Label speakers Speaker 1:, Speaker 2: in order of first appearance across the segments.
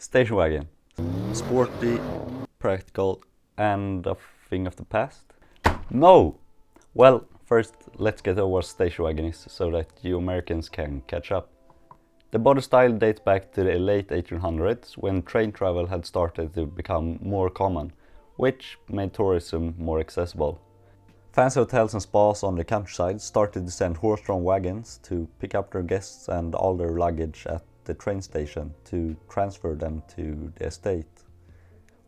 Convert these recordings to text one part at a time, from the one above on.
Speaker 1: Station wagon. Sporty, practical, and a thing of the past? No! Well, first let's get over what station wagon is so that you Americans can catch up. The body style dates back to the late 1800s when train travel had started to become more common, which made tourism more accessible. Fancy hotels and spas on the countryside started to send horse-drawn wagons to pick up their guests and all their luggage at the train station to transfer them to the estate,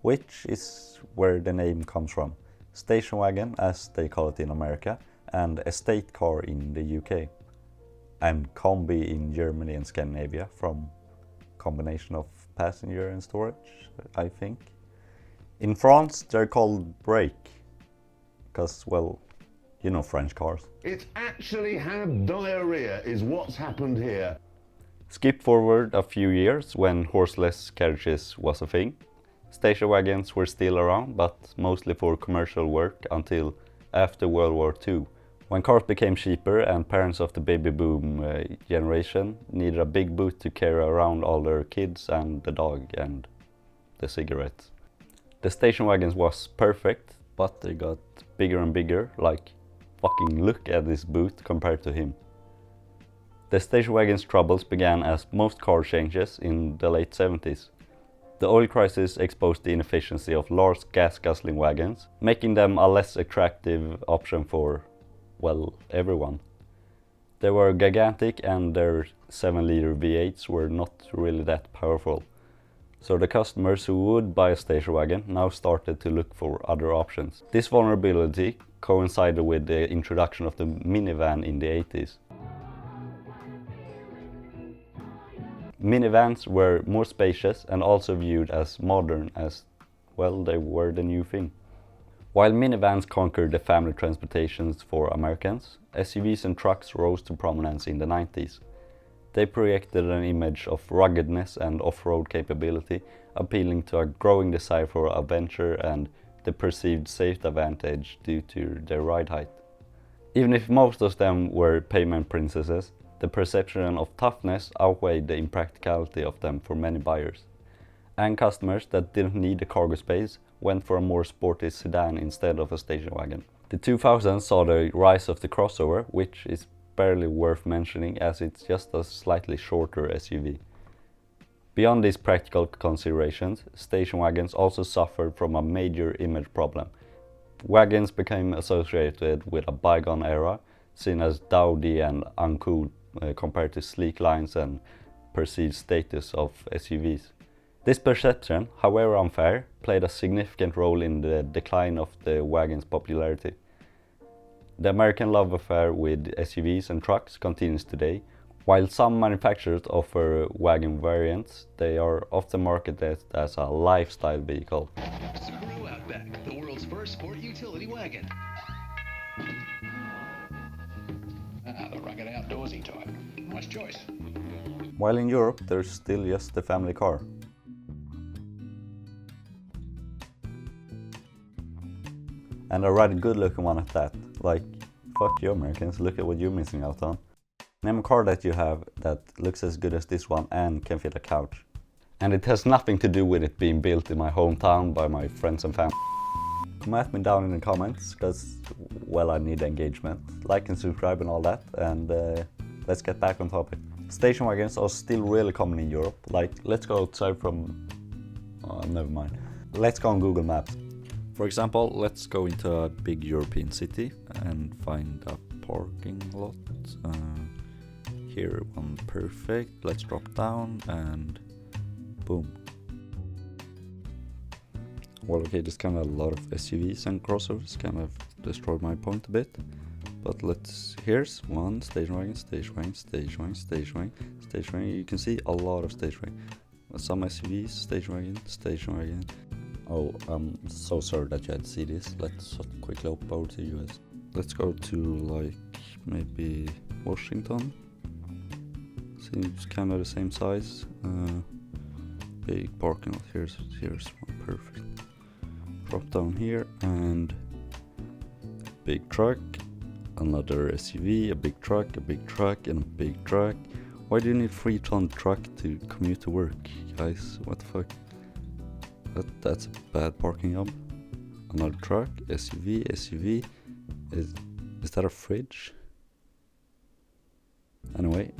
Speaker 1: which is where the name comes from. Station wagon, as they call it in America, and estate car in the UK. And combi in Germany and Scandinavia, from combination of passenger and storage, I think. In France, they're called brake, because, well, you know French cars.
Speaker 2: It's actually had diarrhea is what's happened here.
Speaker 1: Skip forward a few years when horseless carriages was a thing. Station wagons were still around, but mostly for commercial work until after World War II, when cars became cheaper and parents of the baby boom generation needed a big boot to carry around all their kids and the dog and the cigarettes. The station wagons was perfect, but they got bigger and bigger, like fucking look at this boot compared to him. The station wagon's troubles began as most car changes in the late 70s. The oil crisis exposed the inefficiency of large gas-guzzling wagons, making them a less attractive option for, well, everyone. They were gigantic and their 7-liter V8s were not really that powerful. So the customers who would buy a station wagon now started to look for other options. This vulnerability coincided with the introduction of the minivan in the 80s. Minivans were more spacious and also viewed as modern as, well, they were the new thing. While minivans conquered the family transportations for Americans, SUVs and trucks rose to prominence in the 90s. They projected an image of ruggedness and off-road capability, appealing to a growing desire for adventure and the perceived safety advantage due to their ride height. Even if most of them were pavement princesses, the perception of toughness outweighed the impracticality of them for many buyers. And customers that didn't need the cargo space went for a more sporty sedan instead of a station wagon. The 2000s saw the rise of the crossover, which is barely worth mentioning as it's just a slightly shorter SUV. Beyond these practical considerations, station wagons also suffered from a major image problem. Wagons became associated with a bygone era, seen as dowdy and uncool compared to sleek lines and perceived status of SUVs. This perception, however unfair, played a significant role in the decline of the wagon's popularity. The American love affair with SUVs and trucks continues today. While some manufacturers offer wagon variants, they are often marketed as a lifestyle vehicle.
Speaker 3: Subaru Outback, the world's first sport utility wagon. The rugged outdoorsy type. Nice choice.
Speaker 1: While in Europe, there's still just the family car. And a rather good looking one at that. Like, fuck you Americans, look at what you're missing out on. Name a car that you have that looks as good as this one and can fit a couch. And it has nothing to do with it being built in my hometown by my friends and family. Come at me down in the comments, because, well, I need engagement. Like and subscribe and all that, and let's get back on topic. Station wagons are still really common in Europe. Like, let's go outside from... oh, never mind. Let's go on Google Maps. For example, let's go into a big European city and find a parking lot. Here, one perfect. Let's drop down and boom. Well, okay, there's kind of a lot of SUVs and crossovers, kind of destroyed my point a bit. But here's one station wagon, station wagon, station wagon, station wagon, station wagon. You can see a lot of station wagon. Some SUVs, station wagon, station wagon. Oh, I'm so sorry that you had to see this. Let's quickly hop over to US. Let's go to like maybe Washington. Seems kind of the same size. Big parking lot. Here's one, perfect. Drop down here and big truck, another SUV, a big truck, and a big truck. Why do you need 3-ton truck to commute to work, guys? What the fuck? That's a bad parking job. Another truck, SUV. Is that a fridge? Anyway,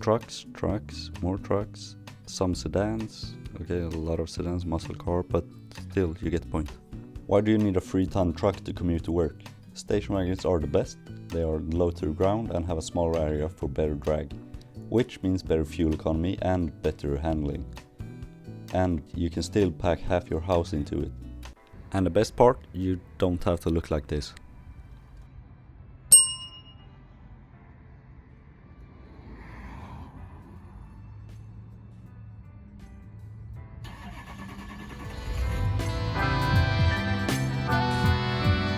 Speaker 1: trucks, more trucks, some sedans. Okay, a lot of sedans, muscle car, but still, you get the point. Why do you need a 3-ton truck to commute to work? Station wagons are the best. They are low to the ground and have a smaller area for better drag, which means better fuel economy and better handling. And you can still pack half your house into it. And the best part, you don't have to look like this.